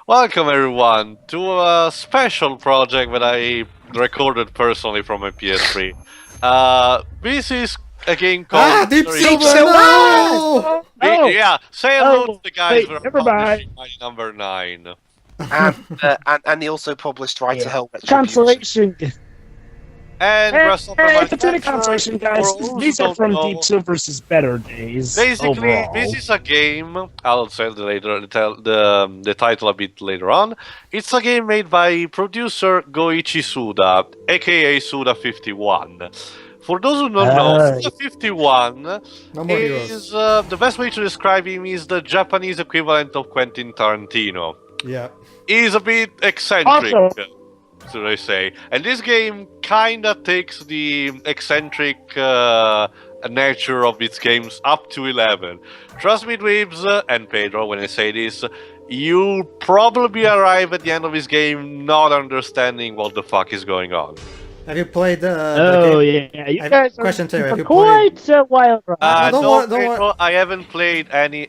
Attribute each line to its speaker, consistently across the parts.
Speaker 1: Welcome everyone to a special project that I recorded personally from my PS3. This is a game called
Speaker 2: Deep
Speaker 1: Retribution.
Speaker 2: Silver, no!
Speaker 1: Yeah, say hello to the guys
Speaker 3: wait,
Speaker 1: that are
Speaker 3: never mind.
Speaker 1: publishing my number 9.
Speaker 4: And he also published Right to Hell Retribution.
Speaker 3: Consolation.
Speaker 1: And
Speaker 3: Hey,
Speaker 1: rest of
Speaker 3: it's a
Speaker 1: the
Speaker 3: consolation, guys. These are from Deep Silver's better days.
Speaker 1: Basically,
Speaker 3: overall.
Speaker 1: this is a game. I'll say the title a bit later on. It's a game made by producer Goichi Suda, aka Suda51. For those who don't know, Suda51
Speaker 2: No more
Speaker 1: is
Speaker 2: heroes.
Speaker 1: the best way to describe him is the Japanese equivalent of Quentin Tarantino.
Speaker 2: Yeah.
Speaker 1: He's a bit eccentric.
Speaker 3: Also-
Speaker 1: Should I say? And this game kinda takes the eccentric nature of its games up to 11. Trust me, Dweebs and Pedro, when I say this, you'll probably arrive at the end of this game not understanding what the fuck is going on.
Speaker 2: Have you played the game?
Speaker 3: Yeah, you
Speaker 2: I have
Speaker 3: guys
Speaker 2: a question to you. Have
Speaker 3: for
Speaker 2: you played?
Speaker 3: quite a while.
Speaker 2: don't
Speaker 1: No,
Speaker 2: want-
Speaker 1: Pedro, I haven't played any.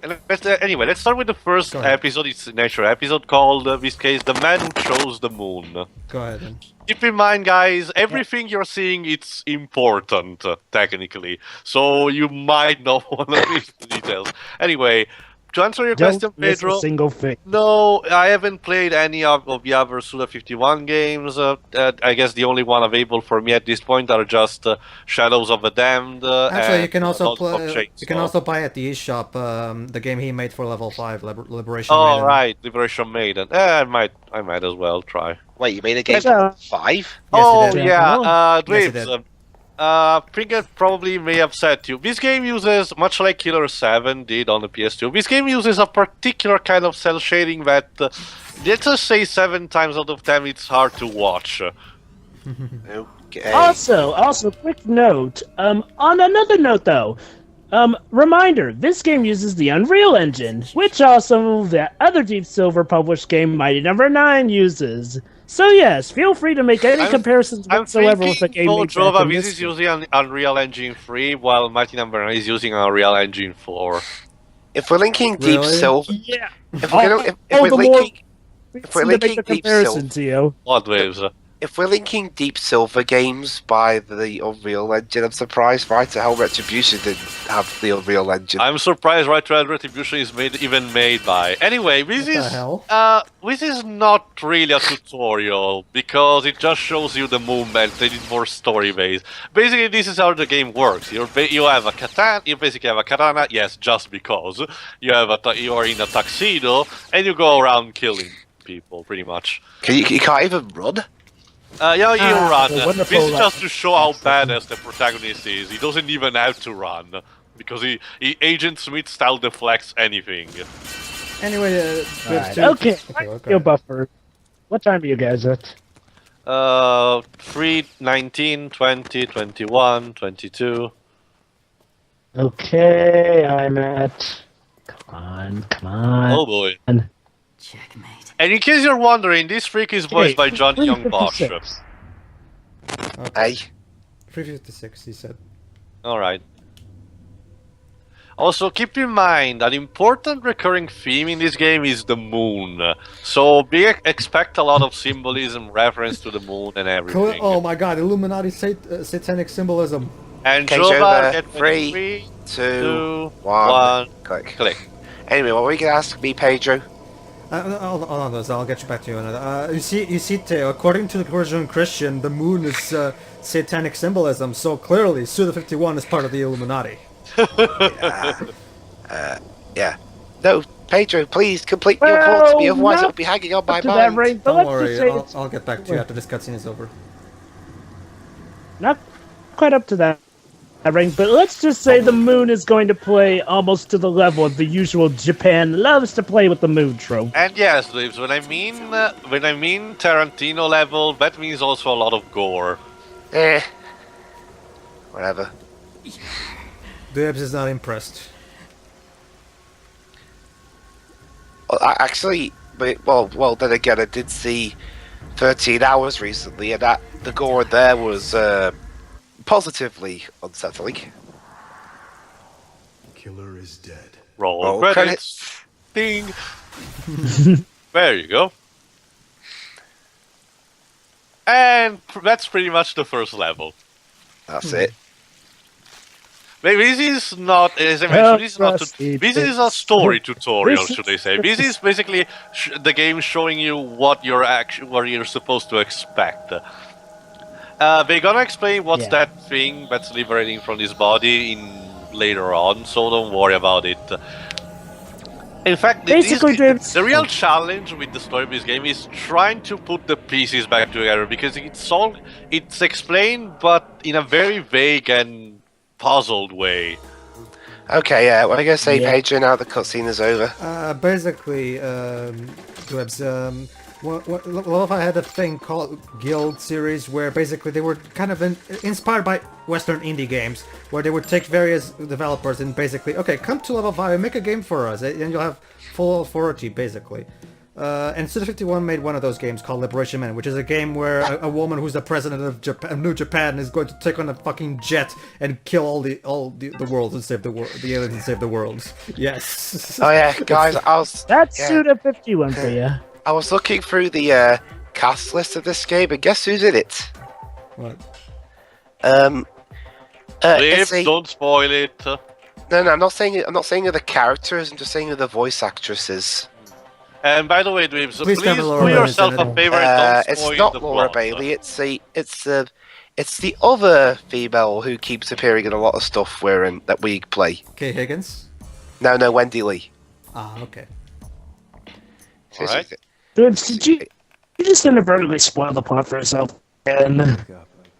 Speaker 1: Anyway, let's start with the first
Speaker 2: Go ahead.
Speaker 1: episode. It's a nature episode called, this case, The Man Who Chose the Moon.
Speaker 2: Go ahead then.
Speaker 1: Keep in mind, guys, everything you're seeing, it's important, technically. So you might not want to read the details. Anyway, to answer your question,
Speaker 3: Don't miss
Speaker 1: Pedro,
Speaker 3: a single thing.
Speaker 1: no, I haven't played any of the other Suda51 games. I guess the only one available for me at this point are just Shadows of the Damned.
Speaker 2: Actually, you
Speaker 1: and
Speaker 2: can also
Speaker 1: Lollipop
Speaker 2: play. You can
Speaker 1: Chainsaw.
Speaker 2: also buy at the eShop the game he made for level 5, Liberation.
Speaker 1: Oh,
Speaker 2: Maiden.
Speaker 1: right, Liberation Maiden. I might as well try.
Speaker 4: Wait, you made a game
Speaker 3: Yeah.
Speaker 4: for 5?
Speaker 1: Oh,
Speaker 2: he did.
Speaker 1: yeah,
Speaker 2: Yes, he
Speaker 1: Dweebs,
Speaker 2: did.
Speaker 1: I think it probably may upset you. This game uses, much like Killer 7 did on the PS2, this game uses a particular kind of cell shading that, let's just say 7 times out of 10 it's hard to watch.
Speaker 4: Okay.
Speaker 3: Also, quick note. On another note, though, reminder: this game uses the Unreal Engine, which also the other Deep Silver published game, Mighty Number 9, uses. So yes, feel free to make any comparisons
Speaker 1: I'm
Speaker 3: whatsoever with the
Speaker 1: thinking
Speaker 3: game. made back
Speaker 1: Jova,
Speaker 3: in
Speaker 1: this
Speaker 3: this
Speaker 1: is
Speaker 3: game.
Speaker 1: using an Unreal Engine 3, while Mighty Number 9 is using Unreal Engine 4.
Speaker 4: If we're linking Deep
Speaker 2: Really?
Speaker 4: Silver,
Speaker 3: Yeah.
Speaker 4: if we're, gonna, if
Speaker 3: all
Speaker 4: we're
Speaker 3: the more
Speaker 4: linking,
Speaker 3: reason
Speaker 4: we're
Speaker 3: to
Speaker 4: linking
Speaker 3: make the
Speaker 4: Deep
Speaker 3: comparison
Speaker 4: Silver,
Speaker 3: to you.
Speaker 1: What waves?
Speaker 4: if we're linking Deep Silver games by the Unreal Engine, I'm surprised Right to Hell Retribution didn't have the Unreal Engine.
Speaker 1: I'm surprised Right to Hell Retribution is even made by. Anyway, this
Speaker 2: What the
Speaker 1: is
Speaker 2: hell?
Speaker 1: this is not really a tutorial because it just shows you the movement. They did more story based. Basically, this is how the game works. You have a katana. You basically have a katana. Yes, just because you have you are in a tuxedo and you go around killing people, pretty much.
Speaker 4: You can't even run?
Speaker 1: Yeah, you run.
Speaker 3: the
Speaker 1: This
Speaker 3: wonderful
Speaker 1: is just to show how badass the protagonist is. He doesn't even have to run. Because he Agent Smith style deflects anything.
Speaker 2: Anyway,
Speaker 3: Alright,
Speaker 2: two-
Speaker 3: okay, Yo, Buffer. What time are you guys at?
Speaker 1: 3, 19, 20, 21, 22.
Speaker 3: Okay, I'm at. Come on.
Speaker 1: Oh boy.
Speaker 5: Checkmate.
Speaker 1: And in case you're wondering, this freak is voiced by John Young Bosch.
Speaker 3: 356.
Speaker 4: Hey.
Speaker 2: 356, he said.
Speaker 1: Alright. Also, keep in mind, an important recurring theme in this game is the moon. So expect a lot of symbolism, reference to the moon and everything.
Speaker 2: Oh my god, Illuminati satanic symbolism.
Speaker 1: And
Speaker 4: Okay,
Speaker 1: Jova,
Speaker 4: Jova,
Speaker 1: get
Speaker 4: 3, 2,
Speaker 1: 2,
Speaker 4: 1,
Speaker 1: 1,
Speaker 4: click.
Speaker 1: click.
Speaker 4: Anyway, what were you going to ask me, Pedro?
Speaker 2: Hold on, Liz, I'll get you back to you. You see, Teo, according to the Persian Christian, the moon is satanic symbolism, so clearly Suda51 is part of the Illuminati.
Speaker 4: Yeah. No, Pedro, please complete your report to me, otherwise it'll be hanging on my
Speaker 3: to that
Speaker 4: mind.
Speaker 3: rate, but
Speaker 2: Don't
Speaker 3: let's
Speaker 2: worry,
Speaker 3: just say it's
Speaker 2: I'll get back to you after this cutscene is over.
Speaker 3: not quite up to that rank, but let's just say the moon is going to play almost to the level of the usual Japan loves to play with the moon trope.
Speaker 1: And yes, Lives, when I mean Tarantino level, that means also a lot of gore.
Speaker 4: Whatever.
Speaker 2: Dibs is not impressed.
Speaker 4: Well, actually, well, then again, I did see 13 Hours recently, and the gore there was positively unsettling.
Speaker 6: Killer is dead.
Speaker 1: Roll
Speaker 4: Roll
Speaker 1: credits. Ding. There you go. And that's pretty much the first level.
Speaker 4: That's it.
Speaker 1: Maybe this is not, as I mentioned, this is a story tutorial, should I say. This is basically the game showing you what you're supposed to expect. They're gonna explain what's that thing that's liberating from this body later on, so don't worry about it. In fact, the real challenge with the story of this game is trying to put the pieces back together, because it's explained, but in a very vague and puzzled way.
Speaker 4: Okay, yeah, what are you going to say, Pedro, now the cutscene is over?
Speaker 2: Basically, Dwebs, I had a thing called Guild series where basically they were kind of inspired by Western indie games, where they would take various developers and basically, okay, come to level 5 and make a game for us, and you'll have full authority, basically. And Suda51 made one of those games called Liberation Man, which is a game where a woman who's the president of New Japan is going to take on a fucking jet and kill all the worlds and save the aliens and save the world. Yes.
Speaker 4: Oh yeah, guys,
Speaker 3: That's Suda51 for you.
Speaker 4: I was looking through the cast list of this game, and guess who's in it?
Speaker 2: What?
Speaker 1: Please don't spoil it.
Speaker 4: No, I'm not saying who the characters. I'm just saying who the voice actress is.
Speaker 1: And by the way, Dweebs, please do
Speaker 2: Laura
Speaker 1: yourself a favor and don't spoil
Speaker 4: it's not
Speaker 1: the
Speaker 4: Laura
Speaker 1: plot.
Speaker 4: Bailey. It's the other female who keeps appearing in a lot of stuff that we play.
Speaker 2: Kay Higgins?
Speaker 4: No, Wendy Lee.
Speaker 2: Ah, okay.
Speaker 1: Alright.
Speaker 3: Did you just inadvertently spoil the plot for yourself? And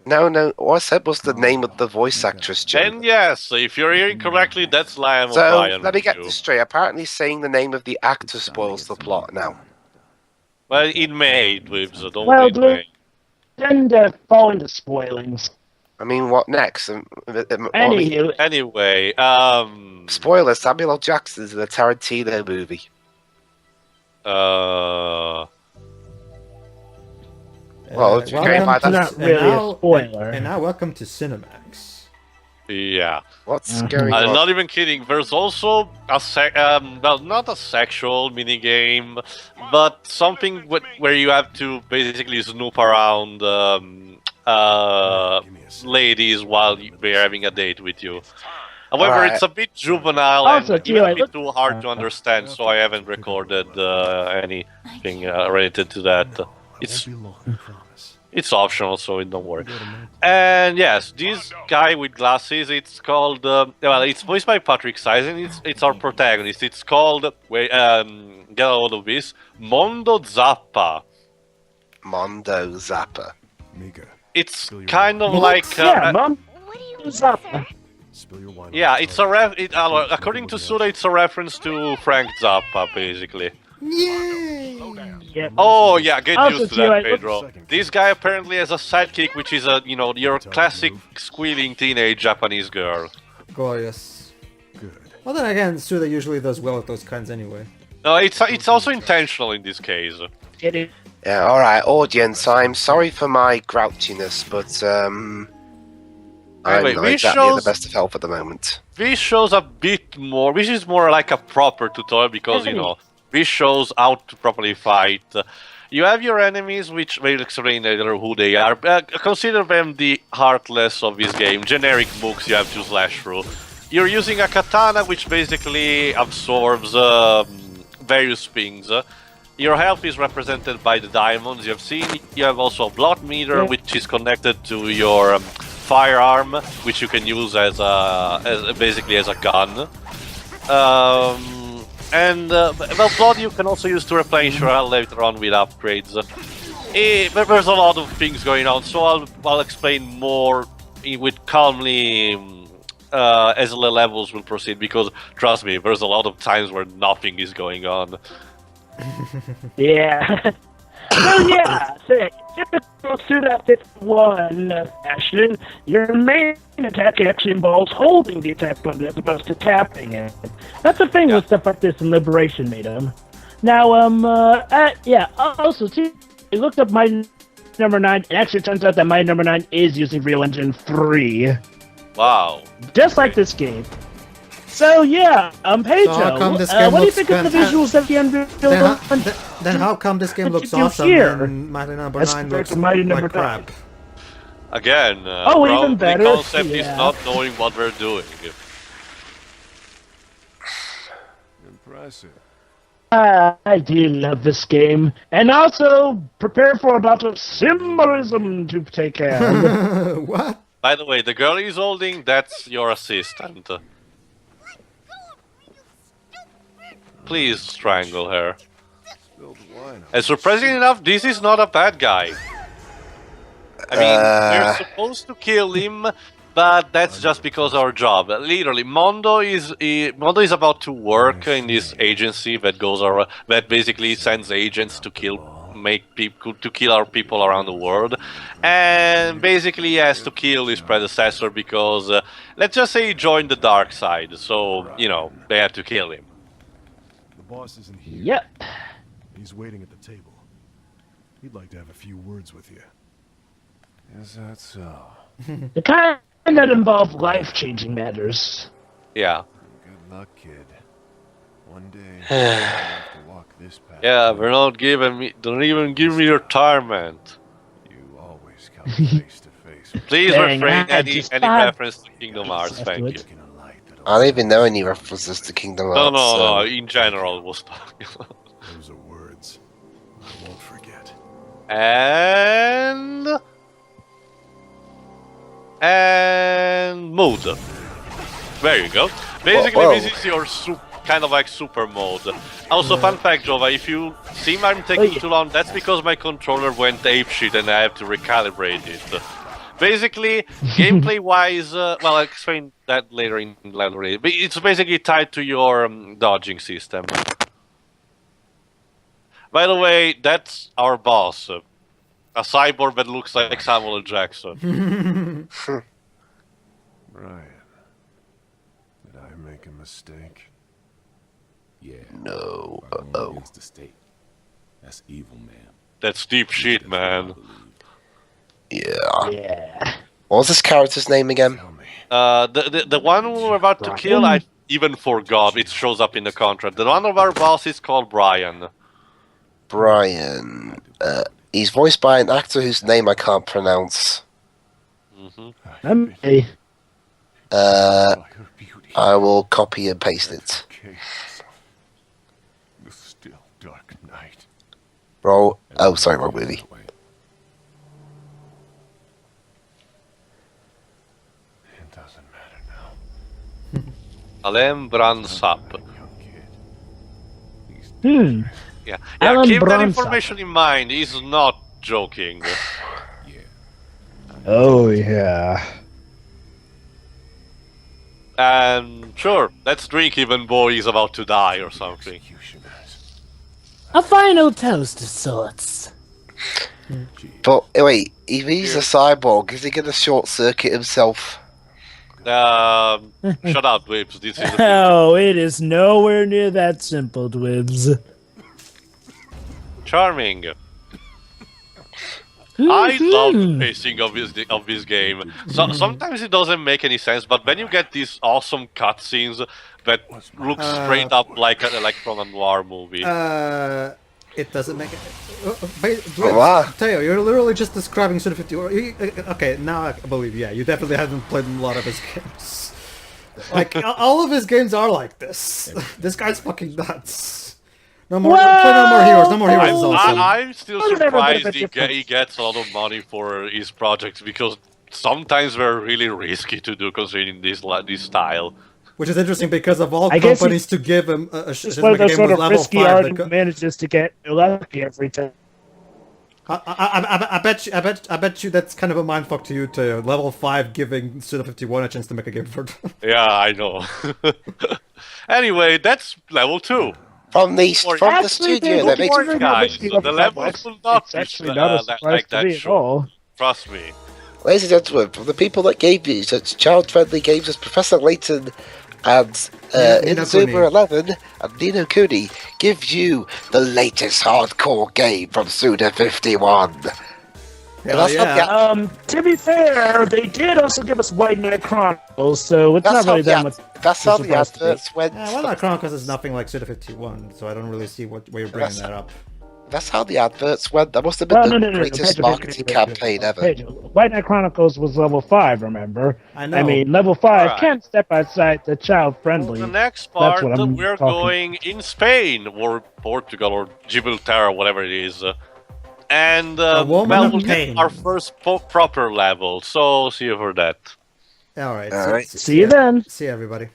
Speaker 4: No. What I said was the name of the voice actress, Joe.
Speaker 1: And yes, if you're hearing correctly, that's Lion
Speaker 4: So
Speaker 1: O'Brien.
Speaker 4: let me get this straight. Apparently, saying the name of the actor spoils the plot now.
Speaker 1: Well, it may, Dweebs, so don't
Speaker 3: well,
Speaker 1: it may.
Speaker 3: then fall into spoilings.
Speaker 4: I mean, what next?
Speaker 3: Anywho,
Speaker 1: Anyway,
Speaker 4: Spoiler: Samuel L. Jackson's in a Tarantino movie. Well, if you're going by that,
Speaker 3: not really a spoiler.
Speaker 2: And now welcome to Cinemax.
Speaker 1: yeah.
Speaker 4: what's going
Speaker 1: I'm
Speaker 4: on?
Speaker 1: not even kidding. There's also well, not a sexual minigame, but something where you have to basically snoop around ladies while they're having a date with you. However,
Speaker 4: Alright.
Speaker 1: it's a bit juvenile
Speaker 3: Also,
Speaker 1: and even a bit too hard to understand, so I haven't recorded anything related to that. It's optional, so don't worry. And yes, this guy with glasses, it's called, well, it's voiced by Patrick Size, and it's our protagonist. It's called, get a load of this, Mondo Zappa.
Speaker 4: Mondo Zappa.
Speaker 1: It's kind of like...
Speaker 3: Mom. What's up?
Speaker 1: yeah, it's according to Suda, it's a reference to Frank Zappa, basically.
Speaker 3: Yep.
Speaker 1: Oh yeah, get
Speaker 3: Also,
Speaker 1: used to
Speaker 3: too,
Speaker 1: that, Pedro. This guy apparently has a sidekick, which is your classic squealing teenage Japanese girl.
Speaker 2: Glorious. Good. Well then again, Suda usually does well with those kinds anyway.
Speaker 1: No, it's also intentional in this case.
Speaker 3: Get it.
Speaker 4: Yeah, alright, audience, I'm sorry for my grouchiness, but I'm
Speaker 1: Anyway,
Speaker 4: not exactly in the best of health at the moment.
Speaker 1: This shows a bit more. This is more like a proper tutorial because this shows how to properly fight. You have your enemies, which will explain later who they are. Consider them the heartless of this game. Generic books you have to slash through. You're using a katana, which basically absorbs various things. Your health is represented by the diamonds you have seen. You have also a blood meter, which is connected to your firearm, which you can use as basically as a gun. Well, blood you can also use to replenish your health later on with upgrades. But there's a lot of things going on, so I'll explain more with calmly as the levels will proceed, because trust me, there's a lot of times where nothing is going on.
Speaker 3: Yeah. Well, yeah. So, typical Suda51 fashion, your main attack actually involves holding the attack button as opposed to tapping it. That's the thing with stuff like this in Liberation Medium. Now, also, too, I looked up my number 9, and actually it turns out that my number 9 is using Real Engine 3.
Speaker 1: Wow.
Speaker 3: Just like this game. So yeah, Pedro,
Speaker 2: So how come this game
Speaker 3: what do you
Speaker 2: looks
Speaker 3: think of the
Speaker 2: fantastic?
Speaker 3: visuals of the Unreal?
Speaker 2: Then how come this game
Speaker 3: What
Speaker 2: looks
Speaker 3: you do
Speaker 2: awesome
Speaker 3: here?
Speaker 2: and Mighty Number
Speaker 3: As
Speaker 2: 9
Speaker 3: compared
Speaker 2: looks
Speaker 3: to Mighty
Speaker 2: like
Speaker 3: Number
Speaker 2: crap?
Speaker 1: Again,
Speaker 3: Oh, even
Speaker 1: probably
Speaker 3: better?
Speaker 1: concept is
Speaker 3: Yeah.
Speaker 1: not knowing what we're doing.
Speaker 5: Impressive.
Speaker 3: I do love this game, and also prepare for a lot of symbolism to take care of.
Speaker 2: What?
Speaker 1: By the way, the girl he's holding, that's your assistant. Please strangle her.
Speaker 5: Spilled wine.
Speaker 1: And surprisingly enough, this is not a bad guy. I mean, we're supposed to kill him, but that's just because our job. Literally, Mondo is about to work in this agency that goes around, that basically sends agents to kill our people around the world, and basically he has to kill his predecessor because let's just say he joined the dark side, so you know they had to kill him.
Speaker 5: The boss isn't here.
Speaker 3: Yep.
Speaker 5: He's waiting at the table. He'd like to have a few words with you. Is that so?
Speaker 3: The kind that involve life-changing matters.
Speaker 1: Yeah.
Speaker 5: Good luck, kid. One day you'll have to walk this path.
Speaker 1: Yeah, don't even give me your torment.
Speaker 5: You always come face to face.
Speaker 1: Please
Speaker 3: Dang,
Speaker 1: refrain
Speaker 3: I
Speaker 1: any
Speaker 3: just
Speaker 1: reference to Kingdom Hearts, thank you.
Speaker 3: afterwards.
Speaker 5: In a light that
Speaker 4: I don't even know any references to Kingdom
Speaker 1: No,
Speaker 4: Hearts.
Speaker 1: no, in general it was
Speaker 5: those are words I won't forget.
Speaker 1: and mood. There you go. Basically,
Speaker 4: Whoa.
Speaker 1: this is your kind of like super mode. Also, fun fact, Jova, if you seem I'm taking too long, that's because my controller went apeshit and I have to recalibrate it. Basically, gameplay-wise, well, I'll explain that later in later. But it's basically tied to your dodging system. By the way, that's our boss. A cyborg that looks like Samuel L. Jackson.
Speaker 5: Brian, did I make a mistake?
Speaker 6: Yeah.
Speaker 4: No.
Speaker 6: Going
Speaker 4: Uh-oh.
Speaker 6: against the state. That's evil, man.
Speaker 1: That's deep shit, man.
Speaker 4: Yeah.
Speaker 3: Yeah.
Speaker 4: What was this character's name again?
Speaker 5: Tell me.
Speaker 1: The one we're about to kill, I even forgot. It shows up in the contract. The one of our boss is called Brian.
Speaker 4: Brian. He's voiced by an actor whose name I can't pronounce.
Speaker 3: Hey.
Speaker 5: Your beauty.
Speaker 4: I will copy and paste it.
Speaker 5: Okay. The still dark night.
Speaker 4: Bro. Oh, sorry, wrong movie.
Speaker 5: It doesn't matter now.
Speaker 1: Alem Bransap.
Speaker 5: Young kid. He's
Speaker 1: Yeah,
Speaker 3: Alan
Speaker 1: keep that
Speaker 3: Bransap.
Speaker 1: information in mind. He's not joking.
Speaker 3: Oh yeah.
Speaker 1: And sure, let's drink even though he's about to die or something.
Speaker 5: executioners.
Speaker 3: A final toast of sorts.
Speaker 4: But wait, if he's a cyborg, is he gonna short circuit himself?
Speaker 1: Shut up, Whips. This is a
Speaker 3: Oh, it is nowhere near that simple, Dwibs.
Speaker 1: charming. I love the pacing of this game. So, sometimes it doesn't make any sense, but when you get these awesome cutscenes that look straight up like from a noir movie.
Speaker 2: It doesn't make it.
Speaker 4: Wow.
Speaker 2: Teo, you're literally just describing Suda 50. Okay, now I believe, yeah, you definitely haven't played a lot of his games. Like, all of his games are like this. This guy's fucking nuts. No more, play No More Heroes. No More Heroes is awesome.
Speaker 1: I'm still
Speaker 3: Well, they're a bit of
Speaker 1: surprised
Speaker 3: a
Speaker 1: he
Speaker 3: difference.
Speaker 1: gets a lot of money for his projects because sometimes they're really risky to do considering this style.
Speaker 2: Which is interesting because of all
Speaker 3: I guess
Speaker 2: companies to give him a
Speaker 3: It's one of those
Speaker 2: game
Speaker 3: sort
Speaker 2: with
Speaker 3: of
Speaker 2: level
Speaker 3: risky
Speaker 2: 5
Speaker 3: art
Speaker 2: that
Speaker 3: who manages to get lucky every time.
Speaker 2: I bet you that's kind of a mindfuck to you too. Level 5 giving Suda 51 a chance to make a game for them.
Speaker 1: Yeah, I know. Anyway, that's level 2.
Speaker 4: From the
Speaker 3: Actually,
Speaker 4: studio
Speaker 3: they
Speaker 4: that makes
Speaker 1: work,
Speaker 3: don't
Speaker 1: guys.
Speaker 3: risky
Speaker 1: The
Speaker 3: level
Speaker 1: levels
Speaker 3: five.
Speaker 1: will not
Speaker 3: It's
Speaker 1: be
Speaker 3: actually not a surprise
Speaker 1: like
Speaker 3: to
Speaker 1: that
Speaker 3: me at
Speaker 1: show.
Speaker 3: all.
Speaker 1: Trust me.
Speaker 4: Ladies and gentlemen, from the people that gave you such child-friendly games as Professor Layton and
Speaker 2: Nino
Speaker 4: Inazuma 11 and Nino Kuni, give you the latest hardcore game from Suda 51. And that's
Speaker 2: yeah.
Speaker 4: not
Speaker 3: To be fair, they did also give us White Knight Chronicles, so it's not really that much.
Speaker 4: That's how the
Speaker 3: supposed to be.
Speaker 4: adverts went.
Speaker 2: Yeah, well, Chronicles is nothing like Suda 51, so I don't really see where you're bringing that up.
Speaker 4: That's how the adverts went. That must have been the greatest marketing campaign ever.
Speaker 3: Pedro. White Knight Chronicles was level 5, remember?
Speaker 2: I know.
Speaker 3: I mean, level 5
Speaker 1: Alright.
Speaker 3: can't step outside the child-friendly.
Speaker 1: The next
Speaker 3: That's
Speaker 1: part,
Speaker 3: what I'm
Speaker 1: we're
Speaker 3: talking-
Speaker 1: going in Spain, or Portugal, or Gibraltar, or whatever it is. And
Speaker 2: woman
Speaker 1: well,
Speaker 2: of
Speaker 1: we'll get
Speaker 2: pain.
Speaker 1: our first proper level, so see you for that.
Speaker 2: Alright.
Speaker 4: Alright.
Speaker 3: See you then.
Speaker 2: See you, everybody.